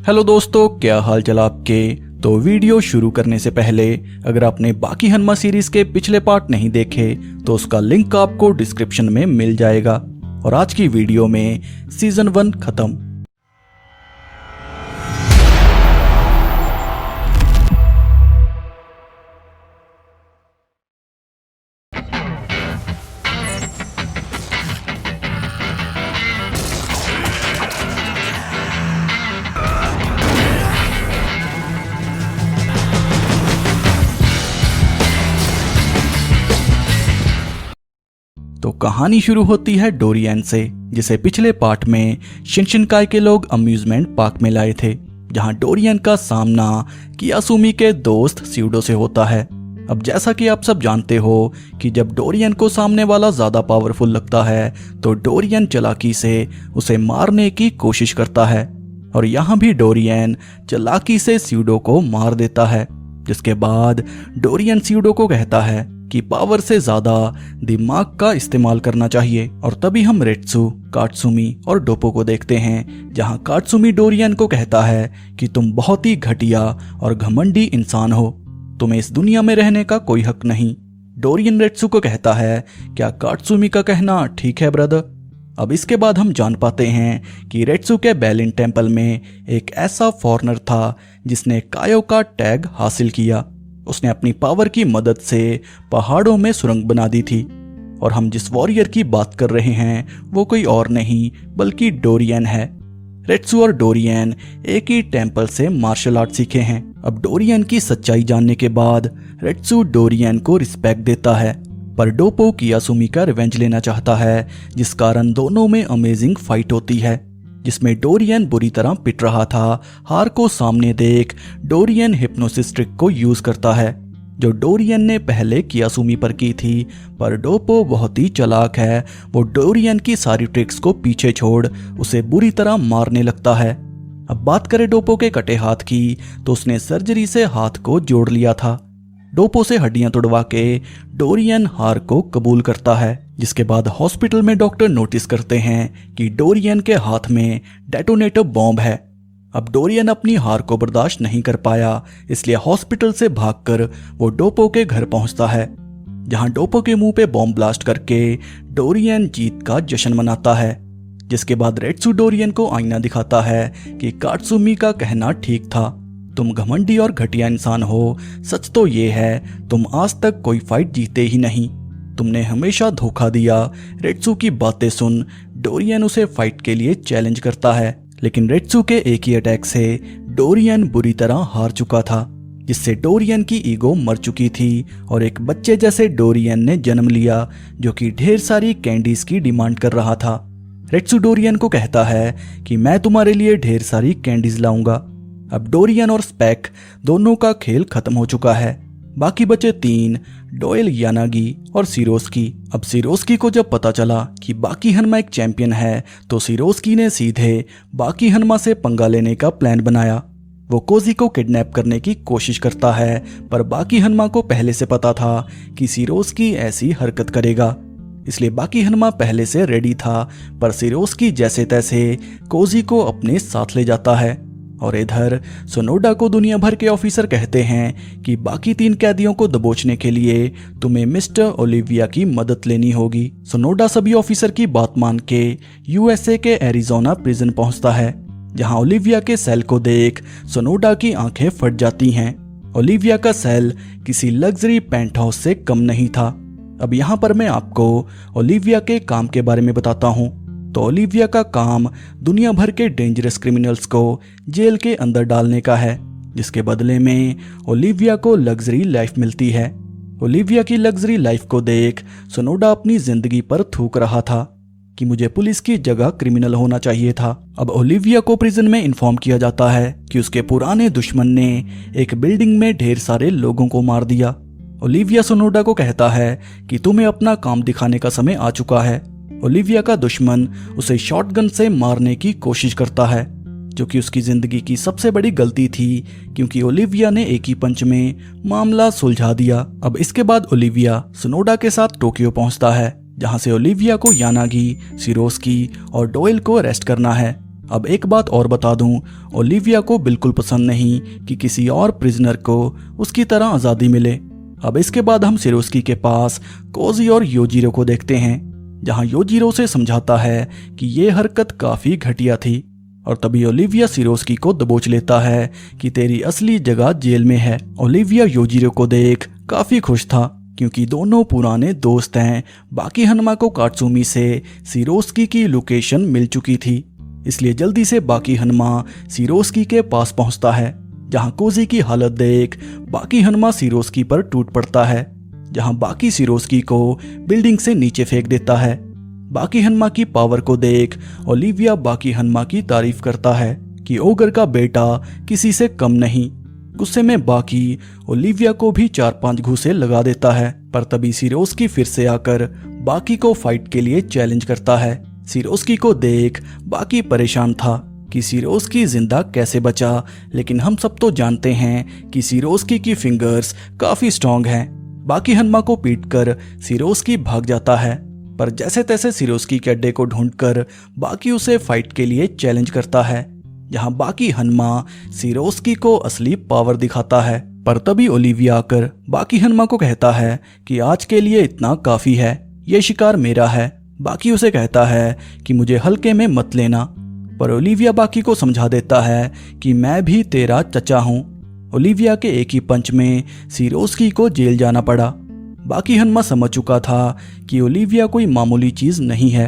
Hello दोस्तों, क्या हाल चाल आपके। तो वीडियो शुरू करने से पहले अगर आपने बाकी हनुमा सीरीज के पिछले पार्ट नहीं देखे तो उसका लिंक आपको डिस्क्रिप्शन में मिल जाएगा। और आज की वीडियो में सीजन 1 खत्म। तो कहानी शुरू होती है डोरियन से, जिसे पिछले पार्ट में शिनशिनकाई के लोग अम्यूजमेंट पार्क में लाए थे, जहां डोरियन का सामना कियासुमी के दोस्त स्यूडो से होता है। अब जैसा कि आप सब जानते हो कि जब डोरियन को सामने वाला ज्यादा पावरफुल लगता है तो डोरियन चालाकी से उसे मारने की कोशिश करता है। और यहाँ भी डोरियन चालाकी से स्यूडो को मार देता है, जिसके बाद डोरियन स्यूडो को कहता है कि पावर से ज्यादा दिमाग का इस्तेमाल करना चाहिए। और तभी हम रेट्सू, काट्सुमी और डोपो को देखते हैं, जहां काट्सुमी डोरियन को कहता है कि तुम बहुत ही घटिया और घमंडी इंसान हो, तुम्हें इस दुनिया में रहने का कोई हक नहीं। डोरियन रेट्सू को कहता है, क्या काट्सुमी का कहना ठीक है ब्रदर। अब इसके बाद हम जान पाते हैं कि रेट्सू के बैलिन टेम्पल में एक ऐसा फॉरेनर था जिसने कायो का टैग हासिल किया। उसने अपनी पावर की मदद से पहाड़ों में सुरंग बना दी थी। और हम जिस वॉरियर की बात कर रहे हैं वो कोई और नहीं बल्कि डोरियन है। रेट्सू और डोरियन एक ही टेम्पल से मार्शल आर्ट सीखे हैं। अब डोरियन की सच्चाई जानने के बाद रेट्सू डोरियन को रिस्पेक्ट देता है, पर डोपो कियासुमी का रिवेंज लेना चाहता है, जिस कारण दोनों में अमेजिंग फाइट होती है, जिसमें डोरियन बुरी तरह पिट रहा था। हार को सामने देख डोरियन हिप्नोसिस ट्रिक को यूज करता है, जो डोरियन ने पहले कियासुमी पर की थी। पर डोपो बहुत ही चालाक है, वो डोरियन की सारी ट्रिक्स को पीछे छोड़ उसे बुरी तरह मारने लगता है। अब बात करें डोपो के कटे हाथ की, तो उसने सर्जरी से हाथ को जोड़ लिया था। डोपो से हड्डियां तोड़वा के डोरियन हार को कबूल करता है, जिसके बाद हॉस्पिटल में डॉक्टर नोटिस करते हैं कि डोरियन के हाथ में डेटोनेटर बॉम्ब है। अब डोरियन अपनी हार को बर्दाश्त नहीं कर पाया, इसलिए हॉस्पिटल से भागकर वो डोपो के घर पहुंचता है, जहां डोपो के मुंह पे बॉम्ब ब्लास्ट करके डोरियन जीत का जश्न मनाता है। जिसके बाद रेट्सू डोरियन को आईना दिखाता है कि काट्सुमी का कहना ठीक था, तुम घमंडी और घटिया इंसान हो। सच तो ये है तुम आज तक कोई फाइट जीते ही नहीं, तुमने हमेशा धोखा दिया। रेट्सू की बातें सुन डोरियन उसे फाइट के लिए चैलेंज करता है, लेकिन रेट्सू के एक ही अटैक से डोरियन बुरी तरह हार चुका था, जिससे डोरियन की ईगो मर चुकी थी और एक बच्चे जैसे डोरियन ने जन्म लिया, जो कि ढेर सारी कैंडीज की डिमांड कर रहा था। रेट्सू डोरियन को कहता है कि मैं तुम्हारे लिए ढेर सारी कैंडीज लाऊंगा। अब डोरियन और स्पेक दोनों का खेल खत्म हो चुका है, बाकी बचे 3, डोयल, यानागी और सिरोस्की। अब सिरोस्की को जब पता चला कि बाकी हनुमा एक चैंपियन है, तो सिरोस्की ने सीधे बाकी हनुमा से पंगा लेने का प्लान बनाया। वो कोजी को किडनैप करने की कोशिश करता है, पर बाकी हनुमा को पहले से पता था कि सिरोस्की ऐसी हरकत करेगा, इसलिए बाकी हनुमा पहले से रेडी था। पर सिरोस्की जैसे तैसे कोजी को अपने साथ ले जाता है। और इधर सोनोडा को दुनिया भर के ऑफिसर कहते हैं कि बाकी 3 कैदियों को दबोचने के लिए तुम्हें मिस्टर ओलिविया की मदद लेनी होगी। सोनोडा सभी ऑफिसर की बात मान के यूएसए के एरिजोना प्रिजन पहुंचता है, जहां ओलिविया के सेल को देख सोनोडा की आंखें फट जाती हैं। ओलिविया का सेल किसी लग्जरी पेंट हाउस से कम नहीं था। अब यहाँ पर मैं आपको ओलिविया के काम के बारे में बताता हूँ। तो ओलिविया का काम दुनिया भर के डेंजरस क्रिमिनल्स को जेल के अंदर डालने का है, जिसके बदले में ओलिविया को लग्जरी लाइफ मिलती है। ओलिविया की लग्जरी लाइफ को देख सोनोडा अपनी जिंदगी पर थूक रहा था कि मुझे पुलिस की जगह क्रिमिनल होना चाहिए था। अब ओलिविया को प्रिजन में इन्फॉर्म किया जाता है कि उसके पुराने दुश्मन ने एक बिल्डिंग में ढेर सारे लोगों को मार दिया। ओलिविया सोनोडा को कहता है कि तुम्हें अपना काम दिखाने का समय आ चुका है। ओलिविया का दुश्मन उसे शॉटगन से मारने की कोशिश करता है, जो कि उसकी जिंदगी की सबसे बड़ी गलती थी, क्योंकि ओलिविया ने एक ही पंच में मामला सुलझा दिया। अब इसके बाद ओलिविया सोनोडा के साथ टोक्यो पहुंचता है, जहां से ओलिविया को यानागी, सिरोस्की और डोयल को अरेस्ट करना है। अब एक बात और बता दूं, ओलिविया को बिल्कुल पसंद नहीं कि किसी और प्रिजनर को उसकी तरह आज़ादी मिले। अब इसके बाद हम सिरोस्की के पास कोजी और योजिरो को देखते हैं, जहां योजिरो से समझाता है कि ये हरकत काफ़ी घटिया थी। और तभी ओलिविया सिरोस्की को दबोच लेता है कि तेरी असली जगह जेल में है। ओलिविया योजिरो को देख काफ़ी खुश था, क्योंकि दोनों पुराने दोस्त हैं। बाकी हनमा को कात्सुमी से सिरोस्की की लोकेशन मिल चुकी थी, इसलिए जल्दी से बाकी हनमा सिरोस्की के पास पहुंचता है, जहां कोजी की हालत देख बाकी हनमा सिरोस्की पर टूट पड़ता है, जहां बाकी सिरोस्की को बिल्डिंग से नीचे फेंक देता है। बाकी हनमा की पावर को देख ओलिविया बाकी हनमा की तारीफ करता है कि ओगर का बेटा किसी से कम नहीं। गुस्से में बाकी ओलिविया को भी 4-5 घूंसे लगा देता है, पर तभी सिरोस्की फिर से आकर बाकी को फाइट के लिए चैलेंज करता है। सिरोस्की को देख बाकी परेशान था कि सिरोस्की जिंदा कैसे बचा, लेकिन हम सब तो जानते हैं कि सिरोस्की की फिंगर्स काफी स्ट्रांग हैं। बाकी हनमा को पीटकर सिरोस्की भाग जाता है, पर जैसे तैसे सिरोस्की के अड्डे को ढूंढकर बाकी उसे फाइट के लिए चैलेंज करता है, जहां बाकी हनमा सिरोस्की को असली पावर दिखाता है। पर तभी ओलिविया आकर बाकी हनमा को कहता है कि आज के लिए इतना काफी है, ये शिकार मेरा है। बाकी उसे कहता है कि मुझे हल्के में मत लेना, पर ओलिविया बाकी को समझा देता है कि मैं भी तेरा चचा हूँ। ओलिविया के एक ही पंच में सिरोस्की को जेल जाना पड़ा। बाकी हनमा समझ चुका था कि ओलिविया कोई मामूली चीज नहीं है।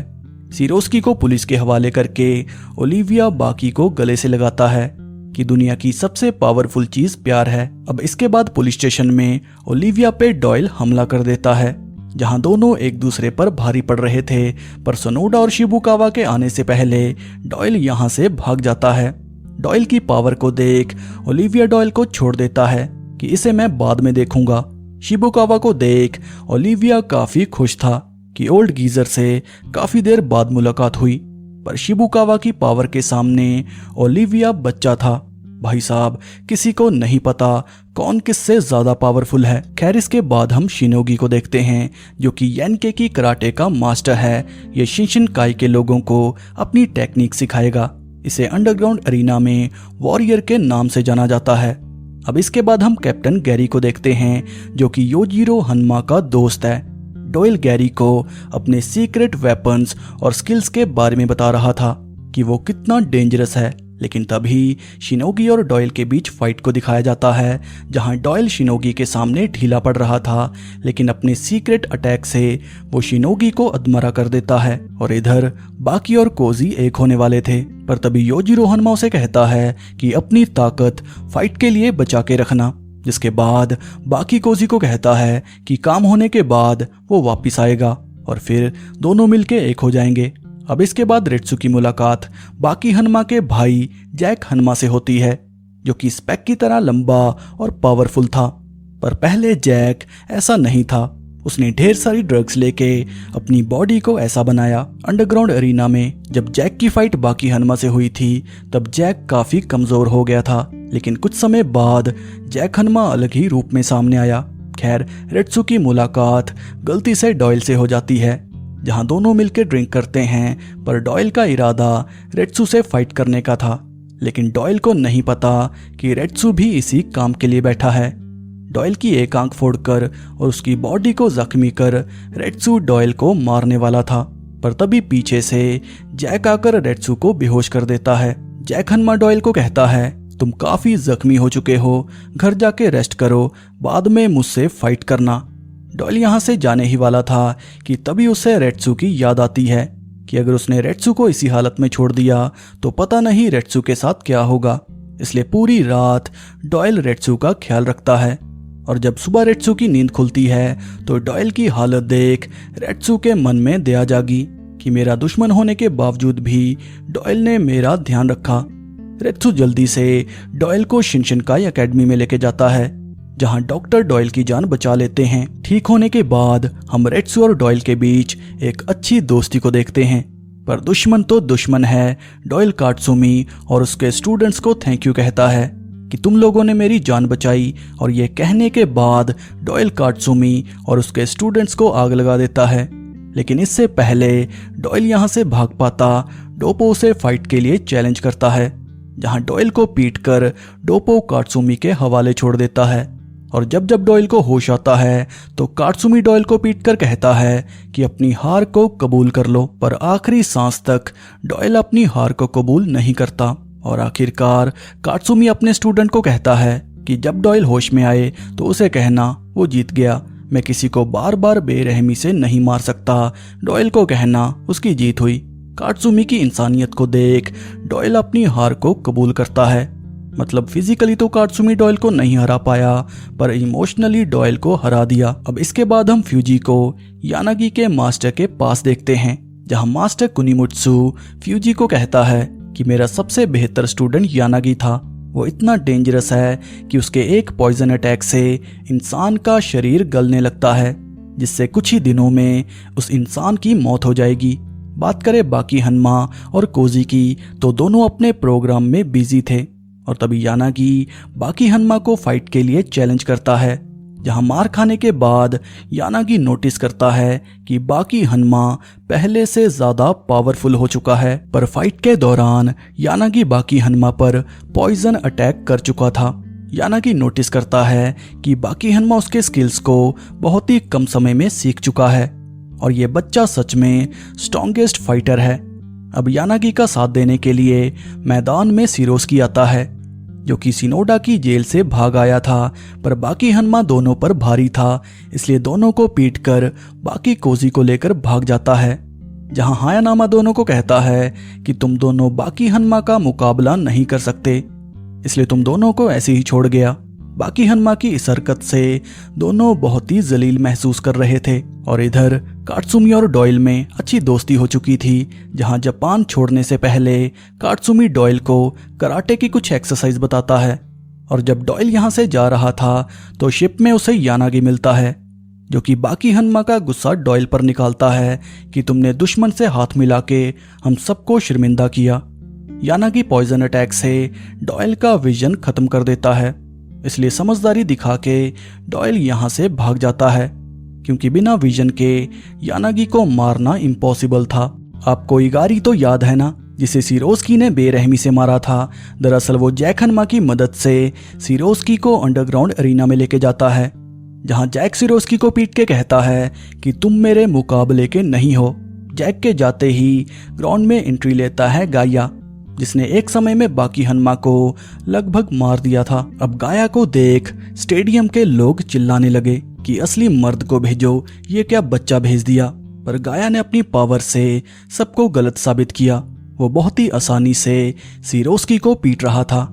सिरोस्की को पुलिस के हवाले करके ओलिविया बाकी को गले से लगाता है कि दुनिया की सबसे पावरफुल चीज प्यार है। अब इसके बाद पुलिस स्टेशन में ओलिविया पे डॉयल हमला कर देता है, जहां दोनों एक दूसरे पर भारी पड़ रहे थे, पर सोनोडा और शिबुकावा के आने से पहले डॉयल यहां से भाग जाता है। डॉयल की पावर को देख ओलिविया डॉयल को छोड़ देता है कि इसे मैं बाद में देखूंगा। शिबुकावा को देख ओलिविया काफी खुश था कि ओल्ड गीजर से काफी देर बाद मुलाकात हुई, पर शिबुकावा की पावर के सामने ओलिविया बच्चा था। भाई साहब, किसी को नहीं पता कौन किससे ज्यादा पावरफुल है। खैर, इसके बाद हम शिनोगी को देखते हैं, जो कि यानके की कराटे का मास्टर है। ये शिनशिनकाई के लोगों को अपनी टेक्निक सिखाएगा। इसे अंडरग्राउंड अरीना में वॉरियर के नाम से जाना जाता है। अब इसके बाद हम कैप्टन गैरी को देखते हैं, जो कि योजिरो हनमा का दोस्त है। डॉयल गैरी को अपने सीक्रेट वेपन्स और स्किल्स के बारे में बता रहा था कि वो कितना डेंजरस है, लेकिन तभी शिनोगी और डॉयल के बीच फाइट को दिखाया जाता है, जहां डॉयल शिनोगी के सामने ढीला पड़ रहा था, लेकिन अपने सीक्रेट अटैक से वो शिनोगी को अधमरा कर देता है। और इधर बाकी और कोजी एक होने वाले थे, पर तभी योजिरो हनमा उसे कहता है कि अपनी ताकत फाइट के लिए बचा के रखना, जिसके बाद बाकी कोजी को कहता है कि काम होने के बाद वो वापिस आएगा और फिर दोनों मिलके एक हो जाएंगे। अब इसके बाद रेट्सु की मुलाकात बाकी हनमा के भाई जैक हनमा से होती है, जो कि स्पेक की तरह लंबा और पावरफुल था। पर पहले जैक ऐसा नहीं था। उसने ढेर सारी ड्रग्स लेके अपनी बॉडी को ऐसा बनाया। अंडरग्राउंड एरिना में जब जैक की फाइट बाकी हनमा से हुई थी, तब जैक काफी कमजोर हो गया था, लेकिन कुछ समय बाद जैक हनमा अलग ही रूप में सामने आया। खैर, रेट्सु की मुलाकात गलती से डॉयल से हो जाती है, जहां दोनों मिलकर ड्रिंक करते हैं, पर डॉयल का इरादा रेट्सु से फाइट करने का था, लेकिन डॉयल को नहीं पता कि रेट्सु भी इसी काम के लिए बैठा है। डॉयल की एक आंख फोड़कर और उसकी बॉडी को जख्मी कर रेट्सु डॉयल को मारने वाला था, पर तभी पीछे से जैक आकर रेट्सु को बेहोश कर देता है। जैक हनमा डॉयल को कहता है, तुम काफी जख्मी हो चुके हो, घर जाके रेस्ट करो, बाद में मुझसे फाइट करना। डॉयल यहाँ से जाने ही वाला था कि तभी उसे रेट्सु की याद आती है कि अगर उसने रेट्सु को इसी हालत में छोड़ दिया तो पता नहीं रेट्सु के साथ क्या होगा। इसलिए पूरी रात डॉयल रेट्सु का ख्याल रखता है, और जब सुबह रेट्सु की नींद खुलती है तो डॉयल की हालत देख रेट्सु के मन में दया जागी कि मेरा दुश्मन होने के बावजूद भी डॉयल ने मेरा ध्यान रखा। रेट्सु जल्दी से डॉयल को शिनशिनकाई एकेडमी में लेके जाता है, जहां डॉक्टर डॉयल की जान बचा लेते हैं। ठीक होने के बाद हम रेट्सु और डॉयल के बीच एक अच्छी दोस्ती को देखते हैं, पर दुश्मन तो दुश्मन है। डॉयल कात्सुमी और उसके स्टूडेंट्स को थैंक यू कहता है कि तुम लोगों ने मेरी जान बचाई, और ये कहने के बाद डॉयल कात्सुमी और उसके स्टूडेंट्स को आग लगा देता है। लेकिन इससे पहले डॉयल यहाँ से भाग पाता, डोपो उसे फाइट के लिए चैलेंज करता है, जहां डॉयल को पीटकर डोपो कात्सुमी के हवाले छोड़ देता है। और जब जब डॉयल को होश आता है तो कात्सुमी डॉयल को पीटकर कहता है कि अपनी हार को कबूल कर लो, पर आखिरी सांस तक डॉयल अपनी हार को कबूल नहीं करता। और आखिरकार कात्सुमी अपने स्टूडेंट को कहता है कि जब डॉयल होश में आए तो उसे कहना वो जीत गया, मैं किसी को बार बार बेरहमी से नहीं मार सकता। डॉयल को कहना उसकी जीत हुई। कात्सुमी की इंसानियत को देख डॉयल अपनी हार को कबूल करता है। मतलब फिजिकली तो कात्सुमी डॉयल को नहीं हरा पाया, पर इमोशनली डॉयल को हरा दिया। अब इसके बाद हम फ्यूजी को यानागी के मास्टर के पास देखते हैं, जहां मास्टर कुनिमुत्सु फ्यूजी को कहता है कि मेरा सबसे बेहतर स्टूडेंट यानागी था। वो इतना डेंजरस है कि उसके एक पॉइजन अटैक से इंसान का शरीर गलने लगता है, जिससे कुछ ही दिनों में उस इंसान की मौत हो जाएगी। बात करें बाकी हन्मा और कोजी की, तो दोनों अपने प्रोग्राम में बिजी थे। और तभी यानागी बाकी हन्मा को फाइट के लिए चैलेंज करता है, जहां मार खाने के बाद यानागी नोटिस करता है कि बाकी हन्मा पहले से ज्यादा पावरफुल हो चुका है। पर फाइट के दौरान यानागी बाकी हन्मा पर पॉइजन अटैक कर चुका था। यानागी नोटिस करता है कि बाकी हन्मा उसके स्किल्स को बहुत ही कम समय में सीख चुका है और ये बच्चा सच में स्ट्रॉन्गेस्ट फाइटर है। अब यानागी का साथ देने के लिए मैदान में सिरोस्की आता है, जो कि शिनोडा की जेल से भाग आया था, पर बाकी हन्मा दोनों पर भारी था, इसलिए दोनों को पीटकर बाकी कोजी को लेकर भाग जाता है। जहां हायानामा दोनों को कहता है कि तुम दोनों बाकी हन्मा का मुकाबला नहीं कर सकते, इसलिए तुम दोनों को ऐसे ही छोड़ गया। बाकी हन्मा की इस हरकत से दोनों बहुत ही जलील महसूस कर रहे थे। और इधर कात्सुमी और डॉयल में अच्छी दोस्ती हो चुकी थी, जहां जापान छोड़ने से पहले कात्सुमी डॉयल को कराटे की कुछ एक्सरसाइज बताता है। और जब डॉयल यहां से जा रहा था तो शिप में उसे यानागी मिलता है, जो कि बाकी हन्मा का गुस्सा डॉयल पर निकालता है कि तुमने दुश्मन से हाथ मिला के हम सबको शर्मिंदा किया। यानागी पॉइजन अटैक से डॉयल का विजन खत्म कर देता है, इसलिए समझदारी दिखा के डॉयल यहां से भाग जाता है, क्योंकि बिना विजन के यानागी को मारना इम्पॉसिबल था। आपको इगारी तो याद है ना, जिसे सिरोस्की ने बेरहमी से मारा था। दरअसल वो जैक हन्मा की मदद से सिरोस्की को अंडरग्राउंड एरिना में लेके जाता है, जहां जैक सिरोस्की को पीट के कहता है कि तुम मेरे मुकाबले के नहीं हो। जैक के जाते ही ग्राउंड में एंट्री लेता है गाया, जिसने एक समय में बाकी हन्मा को लगभग मार दिया था। अब गाया को देख स्टेडियम के लोग चिल्लाने लगे कि असली मर्द को भेजो, ये क्या बच्चा भेज दिया। पर गाया ने अपनी पावर से सबको गलत साबित किया। वो बहुत ही आसानी से सिरोस्की को पीट रहा था।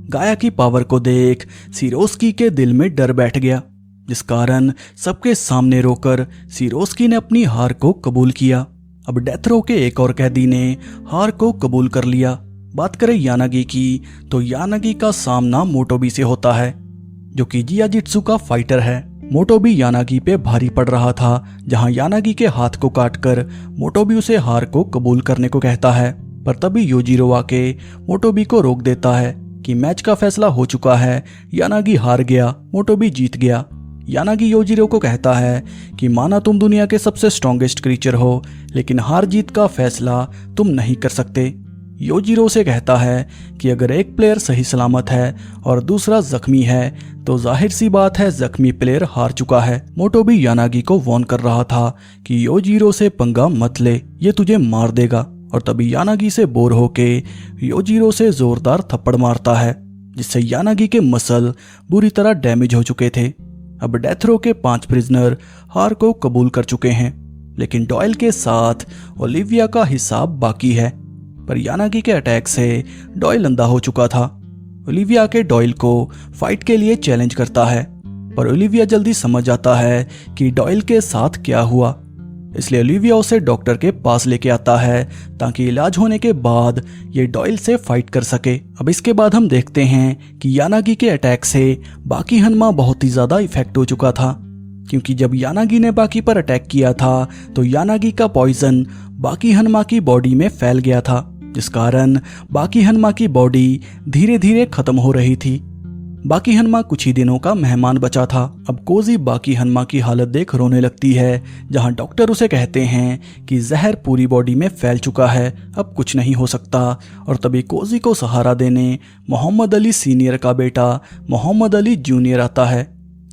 गाया की पावर को देख सिरोस्की के दिल में डर बैठ गया, जिस कारण सबके सामने रोकर सिरोस्की ने अपनी हार को कबूल किया। अब डेथ रो के एक और कैदी ने हार को कबूल कर लिया। बात करें यानागी की, तो यानागी का सामना मोटोबी से होता है, जो कि जियाजित्सु का फाइटर है। मोटोबी यानागी पे भारी पड़ रहा था, जहां यानागी के हाथ को काटकर मोटोबी उसे हार को कबूल करने को कहता है। पर तभी योजिरो आके मोटोबी को रोक देता है कि मैच का फैसला हो चुका है, यानागी हार गया, मोटोबी जीत गया। यानागी योजिरो को कहता है कि माना तुम दुनिया के सबसे स्ट्रॉन्गेस्ट क्रीचर हो, लेकिन हार जीत का फैसला तुम नहीं कर सकते। योजिरो से कहता है कि अगर एक प्लेयर सही सलामत है और दूसरा जख्मी है, तो जाहिर सी बात है जख्मी प्लेयर हार चुका है। मोटोबी यानागी को वार्न कर रहा था कि योजिरो से पंगा मत ले, ये तुझे मार देगा। और तभी यानागी से बोर होके योजिरो से जोरदार थप्पड़ मारता है, जिससे यानागी के मसल बुरी तरह डैमेज हो चुके थे। अब डेथ रो के 5 प्रिजनर हार को कबूल कर चुके हैं, लेकिन डॉयल के साथ ओलिविया का हिसाब बाकी है। पर यानागी के अटैक से डॉयल अंधा हो चुका था। ओलिविया के डॉयल को फाइट के लिए चैलेंज करता है, पर ओलिविया जल्दी समझ जाता है कि डॉयल के साथ क्या हुआ, इसलिए ओलिविया उसे डॉक्टर के पास लेके आता है ताकि इलाज होने के बाद ये डॉयल से फाइट कर सके। अब इसके बाद हम देखते हैं कि यानागी के अटैक से बाकी हन्मा बहुत ही ज्यादा इफेक्ट हो चुका था, क्योंकि जब यानागी ने बाकी पर अटैक किया था तो यानागी का पॉइजन बाकी हन्मा की बॉडी में फैल गया था, जिस कारण बाकी हन्मा की बॉडी धीरे धीरे खत्म हो रही थी। बाकी हनमा कुछ ही दिनों का मेहमान बचा था। अब कोजी बाकी हनमा की हालत देख रोने लगती है, जहां डॉक्टर उसे कहते हैं कि जहर पूरी बॉडी में फैल चुका है, अब कुछ नहीं हो सकता। और तभी कोजी को सहारा देने मोहम्मद अली सीनियर का बेटा मोहम्मद अली जूनियर आता है,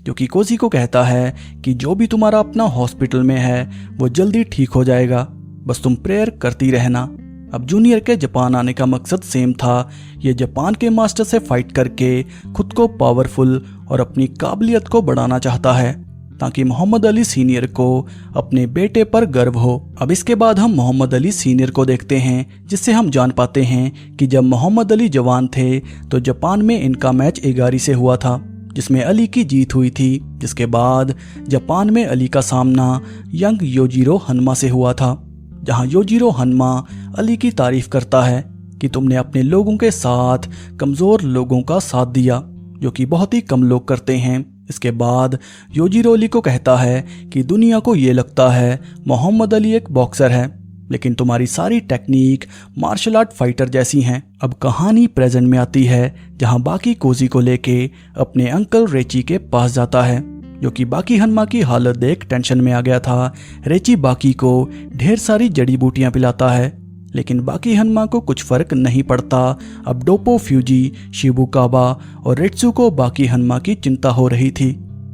जो कि कोजी को कहता है कि जो भी तुम्हारा अपना हॉस्पिटल में है वो जल्दी ठीक हो जाएगा, बस तुम प्रेयर करती रहना। अब जूनियर के जापान आने का मकसद सेम था, ये जापान के मास्टर से फाइट करके खुद को पावरफुल और अपनी काबिलियत को बढ़ाना चाहता है, ताकि मोहम्मद अली सीनियर को अपने बेटे पर गर्व हो। अब इसके बाद हम मोहम्मद अली सीनियर को देखते हैं, जिससे हम जान पाते हैं कि जब मोहम्मद अली जवान थे तो जापान में इनका मैच एगारी से हुआ था, जिसमें अली की जीत हुई थी। जिसके बाद जापान में अली का सामना यंग योजिरो हनमा से हुआ था, जहां योजिरो हनमा अली की तारीफ करता है कि तुमने अपने लोगों के साथ कमज़ोर लोगों का साथ दिया, जो कि बहुत ही कम लोग करते हैं। इसके बाद योजिरो अली को कहता है कि दुनिया को ये लगता है मोहम्मद अली एक बॉक्सर है, लेकिन तुम्हारी सारी टेक्निक मार्शल आर्ट फाइटर जैसी हैं। अब कहानी प्रेजेंट में आती है, जहां बाकी कोजी को लेके अपने अंकल रेची के पास जाता है, जो कि बाकी हनमा की हालत देख टेंशन में आ गया था। रेची बाकी को ढेर सारी जड़ी बूटियां पिलाता है, लेकिन बाकी हनमा को कुछ फर्क नहीं पड़ता। अब डोपो फ्यूजी, शिबुकाबा और रेट्सू को बाकी हनमा की चिंता हो रही थी,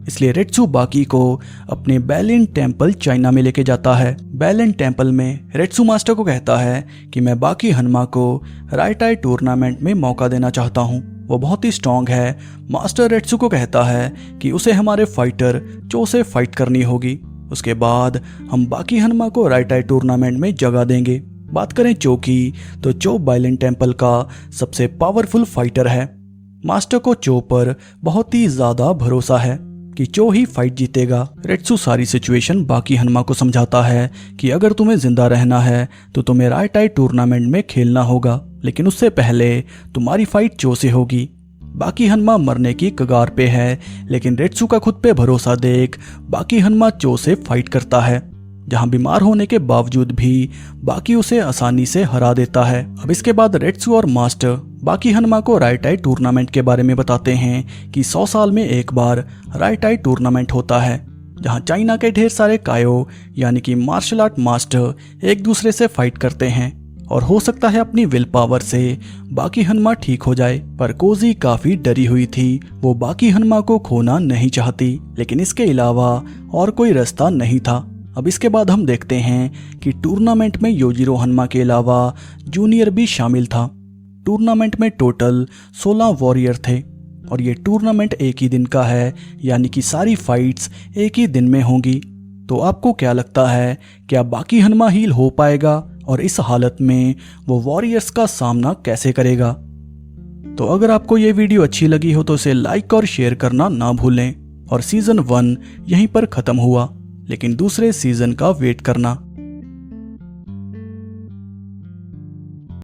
इसलिए रेट्सू बाकी को अपने बैलिन टेम्पल चाइना में लेके जाता है। बैलिन टेम्पल में रेट्सू मास्टर को कहता है कि मैं बाकी हनमा को राइटाई टूर्नामेंट में मौका देना चाहता हूँ, वो बहुत ही स्ट्रांग है। मास्टर रेट्सू को कहता है कि उसे हमारे फाइटर चो से फाइट करनी होगी, उसके बाद हम बाकी हनमा को राइटाई टूर्नामेंट में जगह देंगे। बात करें चो की, तो चो बैलिन टेम्पल का सबसे पावरफुल फाइटर है। मास्टर को चो पर बहुत ही ज्यादा भरोसा है कि चो ही फाइट जीतेगा। रेट्सू सारी सिचुएशन बाकी हनमा को समझाता है कि अगर तुम्हें जिंदा रहना है तो तुम्हें राइटाई टूर्नामेंट में खेलना होगा, लेकिन उससे पहले तुम्हारी फाइट चो से होगी। बाकी हनमा मरने की कगार पे है, लेकिन रेट्सू का खुद पे भरोसा देख बाकी हनमा चो से फाइट करता है, जहां बीमार होने के बावजूद भी बाकी उसे आसानी से हरा देता है। अब इसके बाद रेट्सू और मास्टर बाकी हनमा को राइटाई टूर्नामेंट के बारे में बताते हैं कि 100 साल में एक बार राइटाई टूर्नामेंट होता है, जहां चाइना के ढेर सारे कायो यानी कि मार्शल आर्ट मास्टर एक दूसरे से फाइट करते हैं, और हो सकता है अपनी विल पावर से बाकी हनमा ठीक हो जाए। पर कोजी काफी डरी हुई थी, वो बाकी हनमा को खोना नहीं चाहती, लेकिन इसके अलावा और कोई रास्ता नहीं था। अब इसके बाद हम देखते हैं कि टूर्नामेंट में योजिरो हनमा के अलावा जूनियर भी शामिल था। टूर्नामेंट में टोटल 16 वॉरियर थे, और ये टूर्नामेंट एक ही दिन का है, यानी कि सारी फाइट्स एक ही दिन में होंगी। तो आपको क्या लगता है, क्या बाकी हनमा हील हो पाएगा, और इस हालत में वो वॉरियर्स का सामना कैसे करेगा? तो अगर आपको ये वीडियो अच्छी लगी हो तो इसे लाइक और शेयर करना ना भूलें। और सीजन 1 यहीं पर खत्म हुआ, लेकिन दूसरे सीजन का वेट करना।